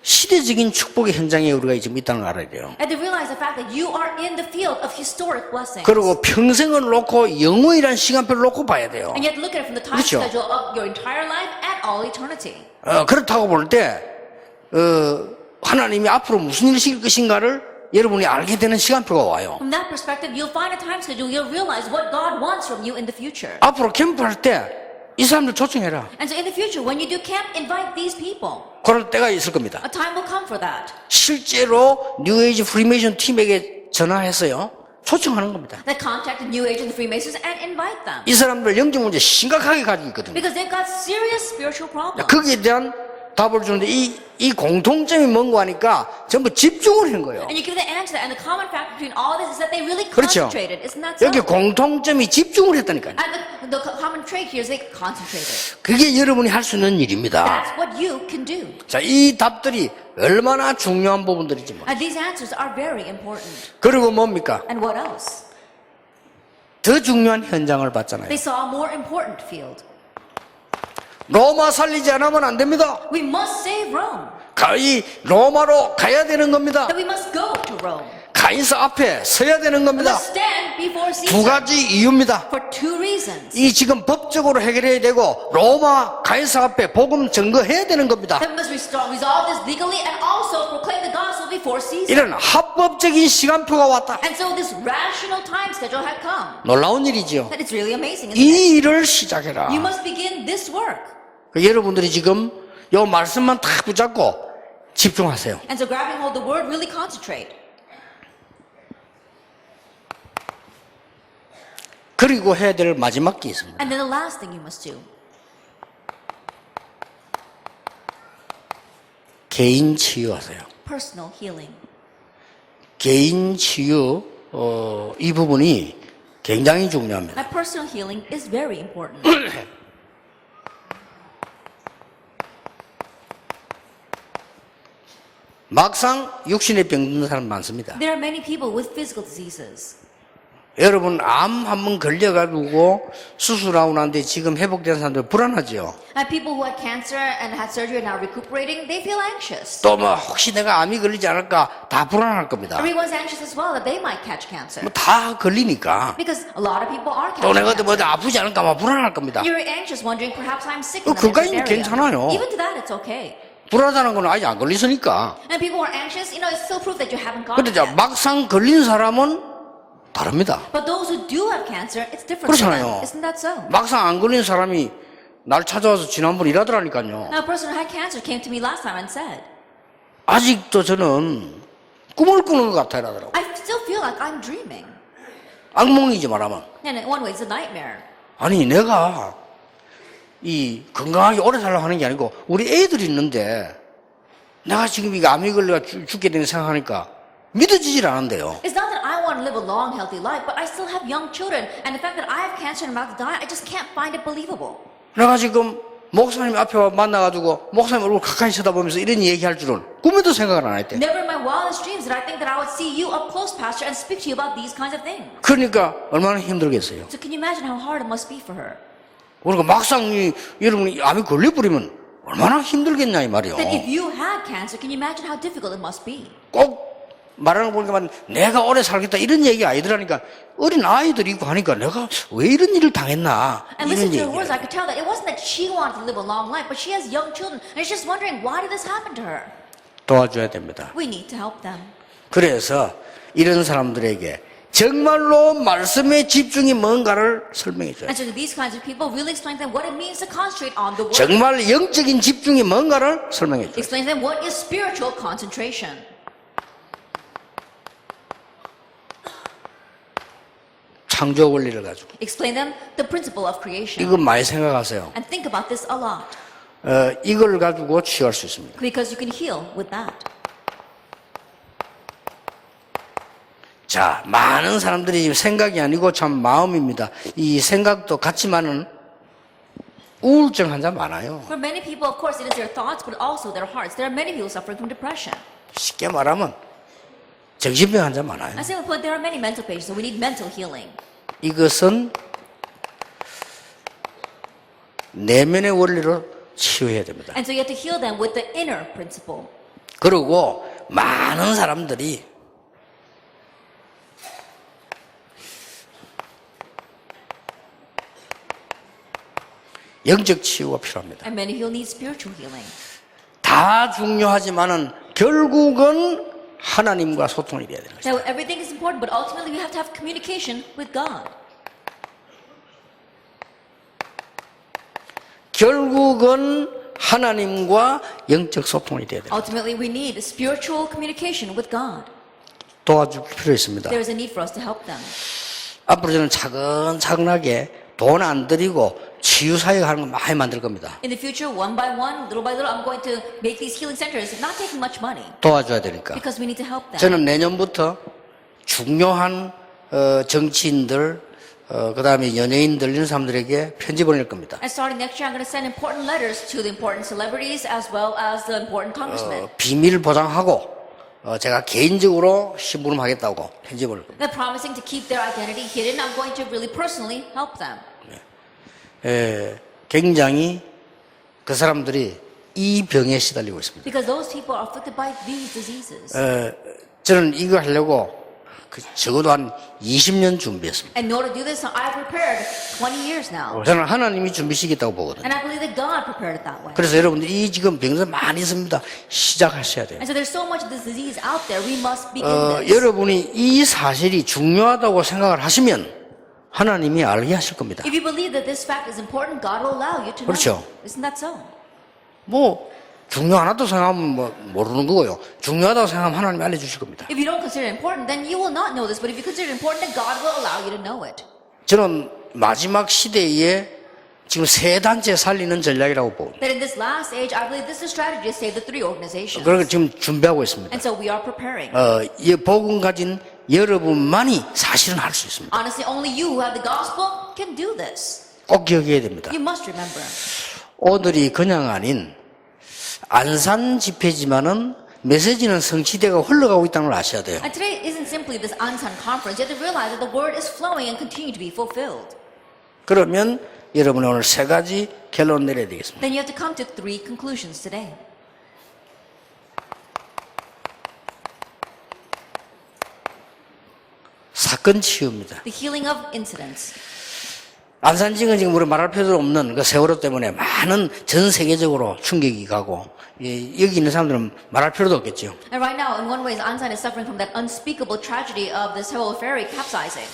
시대적인 축복의 현장에 우리가 지금 있다는 걸 알아야 돼요.
And to realize the fact that you are in the field of historic blessings.
그리고 평생을 놓고 영원이라는 시간표를 놓고 봐야 돼요.
And you have to look at it from the time
그렇죠.
schedule of your entire life and all eternity.
그렇다고 볼 때 하나님이 앞으로 무슨 일을 시킬 것인가를 여러분이 알게 되는 시간표가 와요.
From that perspective, you'll find a time schedule, you'll realize what God wants from you in the future.
앞으로 캠프할 때 이 사람들 초청해라.
And so in the future, when you do camp, invite these people.
그럴 때가 있을 겁니다.
A time will come for that.
실제로 뉴에이지 프리메이션 팀에게 전화해서요. 초청하는 겁니다.
That contact the New Age and the Freemasons and invite them.
이 사람들 영적 문제 심각하게 가지고 있거든요.
Because they've got serious spiritual problems.
거기에 대한 답을 주는데 이 공통점이 뭔가 하니까 전부 집중을 한 거예요.
And you give the answer, and the common factor between all this is that they really
그렇죠.
concentrated. Isn't that so?
여기 공통점이 집중을 했다니까요.
And the common trait here is they concentrated.
그게 여러분이 할 수 있는 일입니다.
That's what you can do.
자, 이 답들이 얼마나 중요한 부분들이지 뭐.
And these answers are very important.
그리고 뭡니까?
And what else?
더 중요한 현장을 봤잖아요.
They saw a more important field.
로마 살리지 않으면 안 됩니다.
We must save Rome.
이 로마로 가야 되는 겁니다.
That we must go to Rome.
가인사 앞에 서야 되는
We
겁니다.
must stand before
두
Caesar
가지 이유입니다.
for two reasons.
이 지금 법적으로 해결해야 되고 로마 가인사 앞에 복음 증거해야 되는 겁니다.
That we must resolve this legally and also proclaim the gospel before Caesar.
이런 합법적인 시간표가 왔다.
And so this rational time schedule had come.
놀라운 일이죠.
That it's really amazing, isn't it?
이 일을 시작해라.
You must begin this work.
여러분들이 지금 요 말씀만 딱 붙잡고 집중하세요.
And so grabbing hold of the word, really concentrate.
그리고 해야 될 마지막 게 있습니다.
And then the last thing you must do.
개인 치유하세요.
Personal healing.
개인 치유 이 부분이 굉장히 중요합니다.
Now, personal healing is very important.
막상 육신에 병든 사람 많습니다.
There are many people with physical diseases.
여러분 암 한 번 걸려가지고 수술하고 난데 지금 회복된 사람들 불안하죠.
And people who had cancer and had surgery and are recuperating, they feel anxious.
또 뭐 혹시 내가 암이 걸리지 않을까 다 불안할 겁니다.
Everyone's anxious as well that they might catch cancer.
뭐 다 걸리니까
Because a lot of people are
또
catching
내가 뭐
cancer.
아프지 않을까 막 불안할 겁니다.
You're anxious, wondering perhaps I'm sick in
그까지는
that area.
괜찮아요.
Even to that, it's okay.
불안하다는 건 아직 안 걸리으니까.
And people who are anxious, it's still proof that you haven't gotten
근데
it.
막상 걸린 사람은 다릅니다.
But those who do have cancer, it's different.
그렇잖아요.
Isn't that so?
막상 안 걸린 사람이 날 찾아와서 지난번 일하더라니까요.
Now, a person who had cancer came to me last time and said,
아직도 저는 꿈을 꾸는 것 같아 라더라고.
I still feel like I'm dreaming.
악몽이지 말하면.
And in one way, it's a nightmare.
아니 내가 이 건강하게 오래 살려고 하는 게 아니고 우리 애들이 있는데 내가 지금 이 암이 걸려 죽게 되는 생각하니까 믿어지질 않은데요.
It's not that I want to live a long, healthy life, but I still have young children. And the fact that I have cancer and I'm about to die, I just can't find it believable.
내가 지금 목사님 앞에 만나가지고 목사님 얼굴 가까이 쳐다보면서 이런 얘기할 줄은 꿈에도 생각을 안 했대.
Never in my wildest dreams did I think that I would see you up close, Pastor, and speak to you about these kinds of things.
그러니까 얼마나 힘들겠어요.
So can you imagine how hard it must be for her?
그러니까 막상 여러분이 암이 걸려버리면 얼마나 힘들겠냐 이 말이요.
That if you had cancer, can you imagine how difficult it must be?
꼭 말하는 거 보니까 내가 오래 살겠다 이런 얘기 아니더라니까 어린 아이들이 있고 하니까 내가 왜 이런 일을 당했나
And
이런
listen to her words, I
얘기.
could tell that it wasn't that she wanted to live a long life, but she has young children, and she's just wondering, why did this happen to her?
도와줘야 됩니다.
We need to help them.
그래서 이런 사람들에게 정말로 말씀에 집중이 뭔가를 설명해 줘요.
And so to these kinds of people, really explain to them what it means to concentrate on the word.
정말 영적인 집중이 뭔가를 설명해 줘요.
Explain to them what is spiritual concentration.
창조 원리를 가지고
Explain them the principle of creation.
이거 많이 생각하세요.
And think about this a lot.
이걸 가지고 치유할 수 있습니다.
Because you can heal with that.
자, 많은 사람들이 지금 생각이 아니고 참 마음입니다. 이 생각도 같지만은 우울증 환자 많아요.
For many people, of course, it is their thoughts, but also their hearts. There are many people suffering from depression.
쉽게 말하면 정신병 환자 많아요.
I say, but there are many mental patients, so we need mental healing.
이것은 내면의 원리로 치유해야 됩니다.
And so you have to heal them with the inner principle.
그리고 많은 사람들이 영적 치유가 필요합니다.
And many people need spiritual healing.
다 중요하지만은 결국은 하나님과 소통이 돼야 되는 것이다.
Now, everything is important, but ultimately we have to have communication with God.
결국은 하나님과 영적 소통이 돼야 됩니다.
Ultimately, we need spiritual communication with God.
도와줄 필요 있습니다.
There is a need for us to help them.
앞으로 저는 차근차근하게 돈 안 들이고 치유 사역 하는 거 많이 만들 겁니다.
In the future, one by little, I'm going to make these healing centers, not taking much money,
도와줘야 되니까.
because we need to help them.
저는 내년부터 중요한 정치인들, 그다음에 연예인들 이런 사람들에게 편지 보낼 겁니다.
And starting next year, I'm going to send important letters to the important celebrities as well as the important congressmen.
비밀 보장하고 제가 개인적으로 심부름하겠다고 편지 보낼 겁니다.
They're promising to keep their identity hidden. I'm going to really personally help them.
굉장히 그 사람들이 이 병에 시달리고 있습니다.
Because those people are afflicted by these diseases.
저는 이거 하려고 적어도 한 20년 준비했습니다.
And in order to do this, I prepared 20 years now.
저는 하나님이 준비시켰다고 보거든요.
And I believe that God prepared it that way.
그래서 여러분들이 이 지금 병선 많이 있습니다. 시작하셔야 돼요.
And so there's so much of this disease out there. We must begin this.
여러분이 이 사실이 중요하다고 생각을 하시면 하나님이 알게 하실 겁니다.
If you believe that this fact is important, God will allow you to know.
그렇죠.
Isn't that so?
뭐 중요하다고 생각하면 뭐 모르는 거고요. 중요하다고 생각하면 하나님이 알려주실 겁니다.
If you don't consider it important, then you will not know this. But if you consider it important, then God will allow you to know it.
저는 마지막 시대에 지금 세 단체 살리는 전략이라고 봅니다.
That in this last age, I believe this is a strategy to save the three organizations.
그걸 지금 준비하고 있습니다.
And so we are preparing.
이 복음 가진 여러분만이 사실은 할 수 있습니다.
Honestly, only you who have the gospel can do this.
꼭 기억해야 됩니다.
You must remember.
오늘이 그냥 아닌 안산 집회지만은 메시지는 성취되고 흘러가고 있다는 걸 아셔야 돼요.
And today isn't simply this Ansan conference. You have to realize that the word is flowing and continue to be fulfilled.
그러면 여러분이 오늘 세 가지 결론 내려야 되겠습니다.
Then you have to come to three conclusions today.
사건 치유입니다.
The healing of incidents.
안산지는 지금 우리 말할 필요도 없는 그 세월호 때문에 많은 전 세계적으로 충격이 가고 여기 있는 사람들은 말할 필요도 없겠죠.
And right now, in one way, Ansan is suffering from that unspeakable tragedy of this whole ferry capsizing.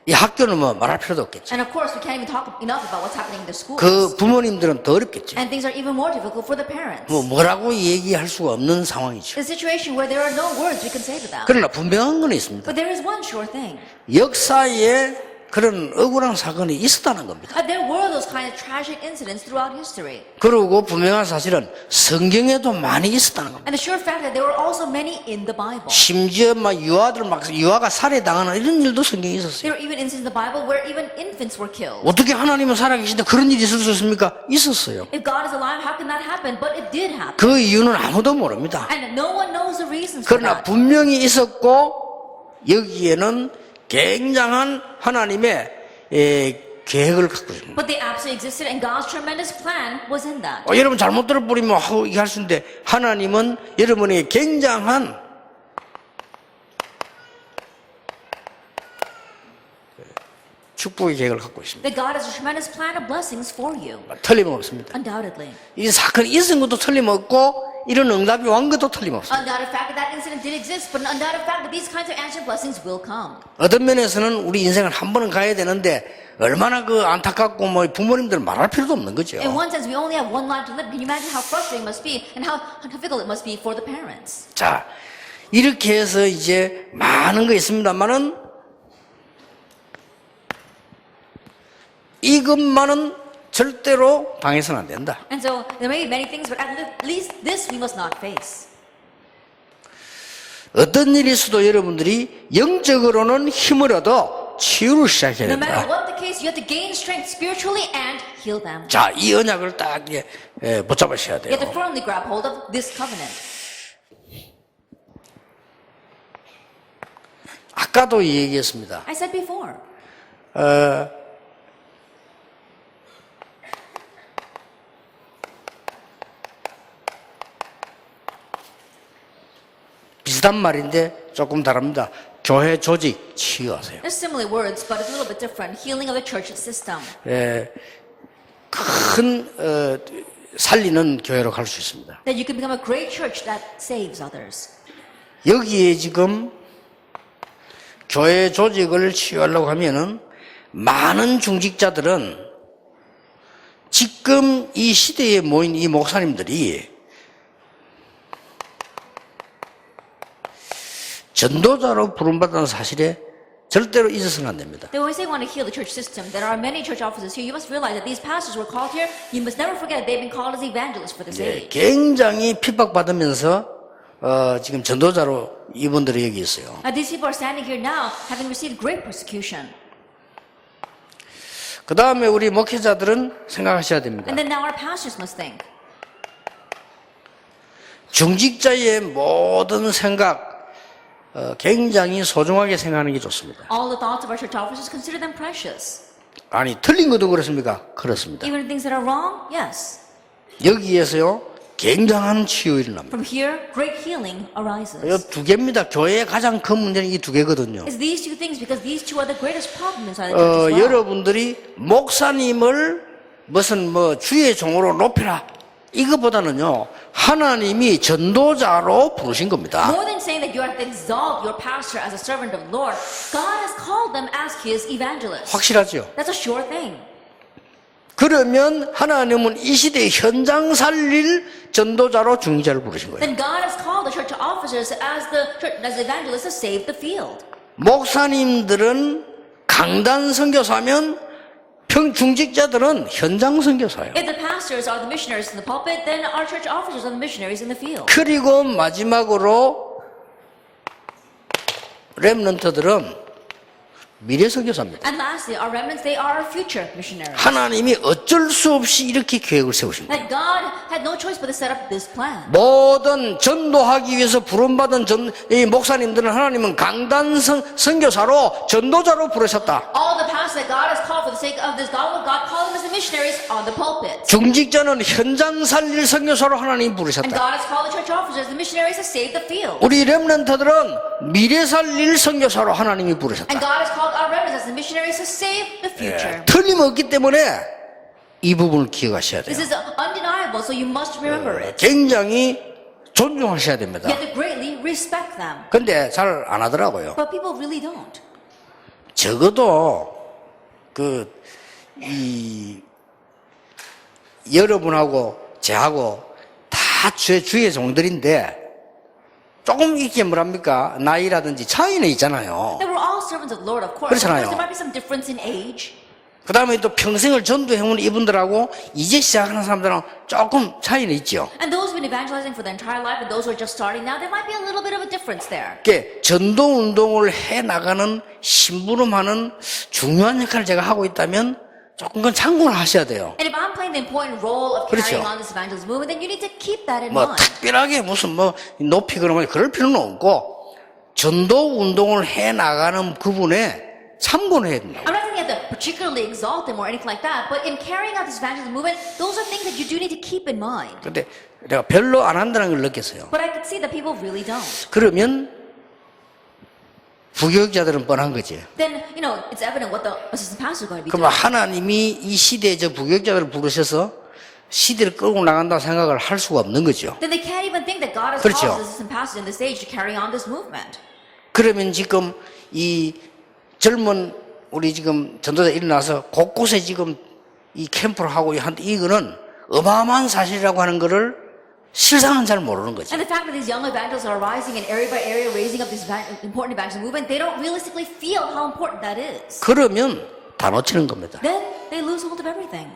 이 학교는 뭐 말할 필요도 없겠죠.
And of course, we can't even talk enough about what's happening in the schools.
그 부모님들은 더 어렵겠죠.
And things are even more difficult for the parents.
뭐라고 얘기할 수가 없는 상황이죠.
The situation where there are no words we can say to them.
그러나 분명한 건 있습니다.
But there is one sure thing.
역사에 그런 억울한 사건이 있었다는 겁니다.
There were those kind of tragic incidents throughout history.
그리고 분명한 사실은 성경에도 많이 있었다는 겁니다.
And the sure fact that there were also many in the Bible.
심지어 막 유아가 살해당하는 이런 일도 성경에 있었어요.
There were even instances in the Bible where even infants were killed.
어떻게 하나님은 살아계신데 그런 일이 있을 수 있습니까? 있었어요.
If God is alive, how can that happen? But it did happen.
그 이유는 아무도 모릅니다.
And no one knows the reasons for
그러나
that.
분명히 있었고 여기에는 굉장한 하나님의 계획을 갖고 있습니다.
But they absolutely existed, and God's tremendous plan was in that.
여러분 잘못 들어버리면 이게 할 수 있는데 하나님은 여러분에게 굉장한 축복의 계획을 갖고 있습니다.
That God has a tremendous plan of blessings for you.
틀림없습니다.
Undoubtedly.
이 사건이 있은 것도 틀림없고 이런 응답이 온 것도 틀림없습니다.
Undoubted fact that that incident did exist, but an undoubted fact that these kinds of answered blessings will come.
어떤 면에서는 우리 인생을 한 번은 가야 되는데 얼마나 그 안타깝고 뭐 부모님들 말할 필요도 없는 거죠.
In one sense, we only have one life to live. Can you imagine how frustrating it must be and how difficult it must be for the parents?
자, 이렇게 해서 이제 많은 거 있습니다만은 이것만은 절대로 당해서는 안 된다.
And so there may be many things, but at least this we must not face.
어떤 일이 있어도 여러분들이 영적으로는 힘을 얻어 치유를 시작해야
No matter
된다.
what the case, you have to gain strength spiritually and heal them.
자, 이 언약을 딱 붙잡으셔야
You have to
돼요.
firmly grab hold of this covenant.
아까도 얘기했습니다.
I said before.
비슷한 말인데 조금 다릅니다. 교회 조직 치유하세요.
There's similar words, but it's a little bit different. Healing of the church system.
큰 살리는 교회로 갈 수 있습니다.
That you can become a great church that saves others.
여기에 지금 교회 조직을 치유하려고 하면은 많은 중직자들은 지금 이 시대에 모인 이 목사님들이 전도자로 부름받은 사실에 절대로 잊어서는 안 됩니다.
They always say want to heal the church system. There are many church officers here. You must realize that these pastors were called here. You must never forget that they've been called as evangelists for this age.
굉장히 핍박받으면서 지금 전도자로 이분들이 여기 있어요.
Now these people are standing here now having received great persecution.
그 다음에 우리 목회자들은 생각하셔야 됩니다.
And then now our pastors must think.
중직자의 모든 생각 굉장히 소중하게 생각하는 게 좋습니다.
All the thoughts of our church officers, consider them precious.
아니 틀린 것도 그렇습니까? 그렇습니다.
Even things that are wrong, yes.
여기에서요 굉장한 치유 일어납니다.
From here, great healing arises.
이 두 개입니다. 교회의 가장 큰 문제는 이 두 개거든요.
It's these two things because these two are the greatest problem inside the church as well.
여러분들이 목사님을 무슨 주의 종으로 높이라 이거보다는요 하나님이 전도자로 부르신 겁니다.
More than saying that you have to exalt your pastor as a servant of the Lord, God has called them as His evangelists.
확실하죠.
That's a sure thing.
그러면 하나님은 이 시대에 현장 살릴 전도자로 중직자를 부르신 거예요.
Then God has called the church officers as evangelists to save the field.
목사님들은 강단 선교사면 중직자들은 현장 선교사예요.
If the pastors are the missionaries in the pulpit, then our church officers are the missionaries in the field.
그리고 마지막으로 렘넌트들은 미래 선교사입니다.
And lastly, our remnants, they are our future missionaries.
하나님이 어쩔 수 없이 이렇게 계획을 세우신 거예요.
That God had no choice but to set up this plan.
모든 전도하기 위해서 부름받은 이 목사님들은 하나님은 강단 선교사로 전도자로 부르셨다.
All the pastors that God has called for the sake of this God called them as the missionaries on the pulpit.
중직자는 현장 살릴 선교사로 하나님
And
부르셨다.
God has called the church officers as the missionaries to save the field.
우리 렘넌트들은 미래 살릴 선교사로 하나님이 부르셨다.
And God has called our remnants as the missionaries to save the future.
틀림없기 때문에 이 부분을 기억하셔야 돼요.
This is undeniable, so you must remember it.
굉장히 존중하셔야 됩니다.
You have to greatly respect them.
근데 잘 안 하더라고요.
But people really don't.
적어도 여러분하고 저하고 다 주의 종들인데 조금 이렇게 뭐랍니까 나이라든지 차이는 있잖아요.
They were all servants of the Lord, of course.
그렇잖아요.
There might be some difference in age.
그 다음에 또 평생을 전도해온 이분들하고 이제 시작하는 사람들하고 조금 차이는 있죠.
And those who've been evangelizing for their entire life and those who are just starting now, there might be a little bit of a difference there.
전도 운동을 해 나가는 심부름하는 중요한 역할을 제가 하고 있다면 조금 그건 참고를 하셔야 돼요.
And if I'm playing the important role of
그렇죠.
carrying on this evangelism movement, then you need to keep that in
뭐
mind.
특별하게 무슨 높이 그러면 그럴 필요는 없고 전도 운동을 해 나가는 부분에 참고를 해야 된다.
I'm not saying you have to particularly exalt them or anything like that, but in carrying out this evangelism movement, those are things that you do need to keep in mind.
근데 내가 별로 안 한다는 걸 느꼈어요.
But I could see that people really don't.
그러면 부교육자들은 뻔한 거지.
Then, it's evident what the assistant pastor is going to be
그럼
doing.
하나님이 이 시대에 저 부교육자들을 부르셔서 시대를 끌고 나간다 생각을 할 수가 없는 거죠.
Then they can't even think that God has
그렇죠.
called the assistant pastors in this age to carry on this movement.
그러면 지금 이 젊은 우리 지금 전도자 일어나서 곳곳에 지금 이 캠프를 하고 한데 이거는 어마어마한 사실이라고 하는 거를 실상은 잘 모르는 거지.
And the fact that these young evangelists are rising and area by area raising up this important evangelism movement, they don't realistically feel how important that is.
그러면 다 놓치는 겁니다.
Then they lose hold of everything.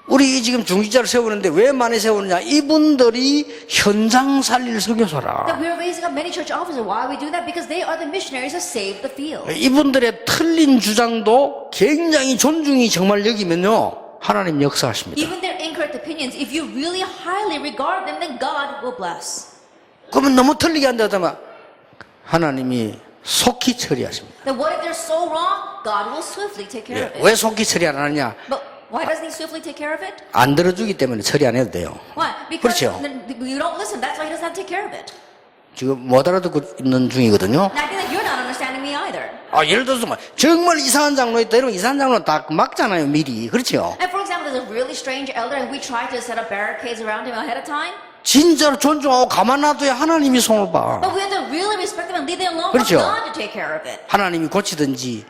우리 지금 중직자를 세우는데 왜 많이 세우느냐? 이분들이 현장 살릴 선교사라.
That we are raising up many church officers. Why are we doing that? Because they are the missionaries who save the field.
이분들의 틀린 주장도 굉장히 존중이 정말 여기면요 하나님 역사하십니다.
Even their incorrect opinions, if you really highly regard them, then God will bless.
그러면 너무 틀리게 한다더만 하나님이 속히 처리하십니다.
Then what if they're so wrong? God will swiftly take care of it.
왜 속히 처리 안 하느냐?
But why doesn't He swiftly take care of it?
안 들어주기 때문에 처리 안 해도 돼요.
Why? Because
그렇죠.
you don't listen. That's why He doesn't have to take care of it.
지금 못 알아듣고 있는 중이거든요.
And I think that you're not understanding me either.
예를 들어서 정말 이상한 장로 있다 이러면 이상한 장로 다 막잖아요 미리. 그렇죠?
And for example, there's a really strange elder and we try to set up barricades around him ahead of time.
진짜로 존중하고 가만 놔둬야 하나님이 손을 봐.
But we have to really respect them and leave them alone
그렇죠.
for God to take care of it.
하나님이 고치든지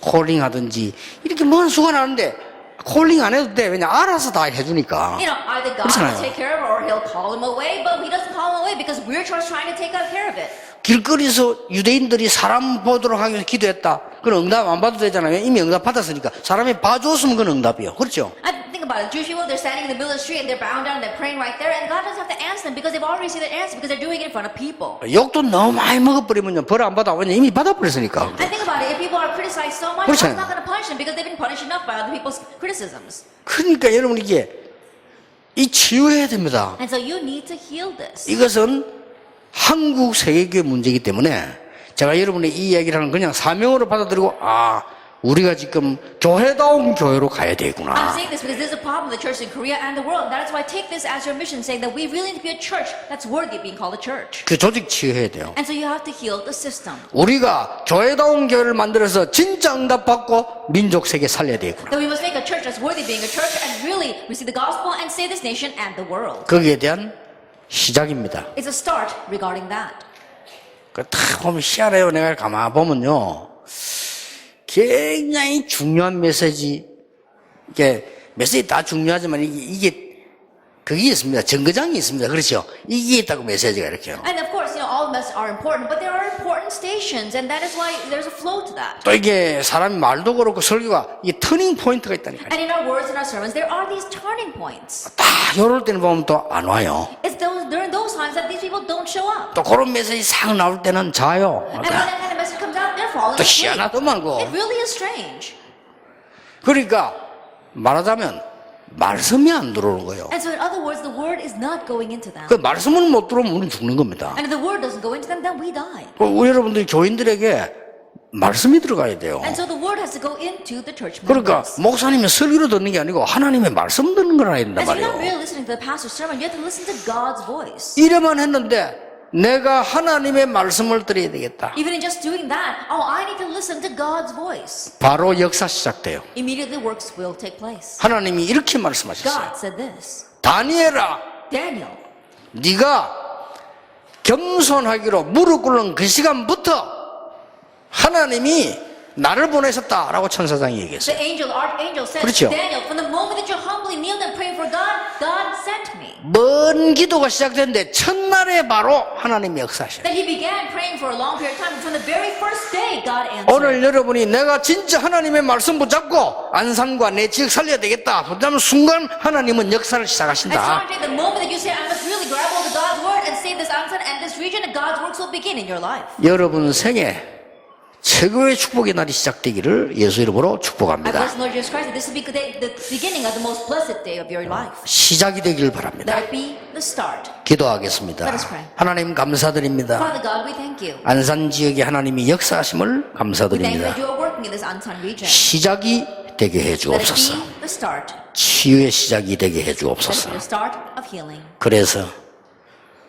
콜링하든지 이렇게 먼 수가 나는데 콜링 안 해도 돼. 왜냐 알아서 다 해주니까.
Either God
그렇잖아요.
will take care of it or He'll call him away, but He doesn't call him away because we're just trying to take care of it.
길거리에서 유대인들이 사람 보도록 하기 위해서 기도했다. 그럼 응답 안 받아도 되잖아요. 이미 응답 받았으니까 사람이 봐줬으면 그건 응답이에요. 그렇죠?
And think about it. Jewish people, they're standing in the middle of the street and they're bowing down and they're praying right there, and God doesn't have to answer them because they've already seen their answer because they're doing it in front of people.
욕도 너무 많이 먹어버리면 벌 안 받아. 왜냐 이미 받아버렸으니까.
And think about it. If people are criticized so much,
그렇죠.
God's not going to punish them because they've been punished enough by other people's criticisms.
그러니까 여러분 이게 이 치유해야 됩니다.
And so you need to heal this.
이것은 한국 세계교회 문제이기 때문에 제가 여러분의 이 이야기를 하는 그냥 사명으로 받아들이고 우리가 지금 교회다운 교회로 가야
I'm
되구나.
saying this because there's a problem with the church in Korea and the world. That is why I take this as your mission, saying that we really need to be a church that's worthy of being called a church.
그 조직 치유해야 돼요.
And so you have to heal the system.
우리가 교회다운 교회를 만들어서 진짜 응답받고 민족 세계 살려야 되구나.
That we must make a church that's worthy of being a church and really receive the gospel and save this nation and the world.
거기에 대한 시작입니다.
It's a start regarding that.
딱 보면 시아레오 내가 가만 보면요, 굉장히 중요한 메시지. 이게 메시지 다 중요하지만 이게 그게 있습니다. 정거장이 있습니다. 그렇죠? 이게 있다고 메시지가 이렇게요.
And of course, all of us are important, but there are important stations, and that is why there's a flow to that.
또 이게 사람이 말도 그렇고 설교가 이게 터닝 포인트가 있다니까요.
And in our words and our sermons, there are these turning points.
딱 요럴 때는 보면 또 안 와요.
It's during those times that these people don't show up.
또 그런 메시지 싹 나올 때는 자요.
And when that kind of message comes out, they're falling
또
asleep.
희한하더만 그.
It really is strange.
그러니까 말하자면 말씀이 안 들어오는 거예요.
And so in other words, the word is not going into them.
그 말씀을 못 들어오면 우리는 죽는 겁니다.
And if the word doesn't go into them, then we die.
우리 여러분들이 교인들에게 말씀이 들어가야 돼요.
And so the word has to go into the church
그러니까
members.
목사님이 설교로 듣는 게 아니고 하나님의 말씀 듣는 거라 된단
And so you're not
말이에요.
really listening to the pastor's sermon, you have to listen to God's voice.
이래만 했는데 내가 하나님의 말씀을 들어야 되겠다.
Even in just doing that, I need to listen to God's voice.
바로 역사 시작돼요.
Immediately works will take place.
하나님이 이렇게 말씀하셨어요.
God said this.
다니엘아,
Daniel,
네가 겸손하기로 무릎 꿇는 그 시간부터 하나님이 나를 보내셨다라고 천사장이 얘기했어요.
the archangel said,
그렇죠.
Daniel, from the moment that you humbly kneeled and prayed for God, God sent me.
먼 기도가 시작됐는데 첫날에 바로 하나님이 역사하셔요.
That he began praying for a long period of time. From the very first day, God answered.
오늘 여러분이 내가 진짜 하나님의 말씀 붙잡고 안산과 내 지역 살려야 되겠다 붙잡는 순간 하나님은 역사를
And
시작하신다.
starting the moment that you say, I must really grab hold of God's word and save this Ansan and this region, and God's works will begin in your life.
여러분 생에 최고의 축복의 날이 시작되기를 예수 이름으로
I
축복합니다.
bless the Lord Jesus Christ that this will be the beginning of the most blessed day of your life.
시작이 되길 바랍니다.
Let it be the start.
기도하겠습니다.
Let us pray.
하나님 감사드립니다.
Father God, we thank you.
안산 지역에 하나님이 역사하심을
We thank you
감사드립니다.
that you are working in this Ansan region.
시작이 되게 해
Let it
주옵소서.
be the start.
치유의 시작이 되게 해
Let it
주옵소서.
be the start of healing.
그래서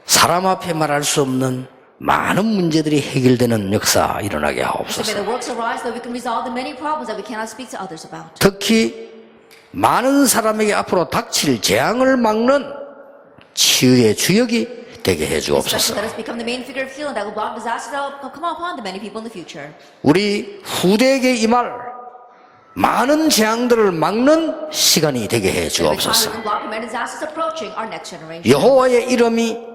사람 앞에 말할 수 없는 많은 문제들이 해결되는 역사 일어나게
So may
하옵소서.
the works arise that we can resolve the many problems that we cannot speak to others about.
특히 많은 사람에게 앞으로 닥칠 재앙을 막는 치유의 주역이 되게 해
Especially
주옵소서.
let us become the main figure of healing that will block disasters that will come upon the many people in the future.
우리 후대에게 임할 많은 재앙들을 막는 시간이 되게 해
That we
주옵소서.
can block many disasters approaching our next generation.
여호와의 이름이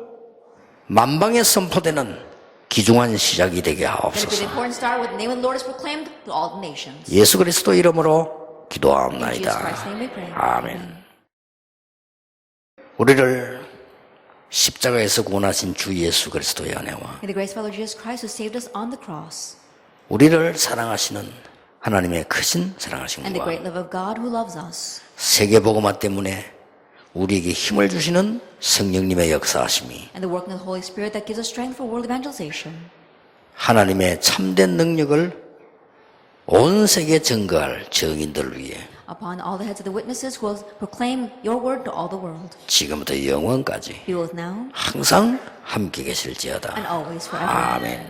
만방에 선포되는 귀중한 시작이 되게
Let it be the
하옵소서.
important start with the name of the Lord is proclaimed to all the nations.
예수 그리스도 이름으로
In Jesus
기도하옵나이다.
Christ's name we pray.
아멘. 우리를 십자가에서 구원하신 주 예수 그리스도의 은혜와
May the grace of our Lord Jesus Christ who saved us on the cross
우리를 사랑하시는 하나님의 크신 사랑하심과
and the great love of God who loves us
세계 복음화 때문에 우리에게 힘을 주시는 성령님의 역사하심이
and the working of the Holy Spirit that gives us strength for world evangelization
하나님의 참된 능력을 온 세계에 증거할 증인들을 위해
upon all the heads of the witnesses who will proclaim your word to all the world.
지금부터 영원까지
Be both now
항상 함께 계실지어다.
and always forever.
아멘.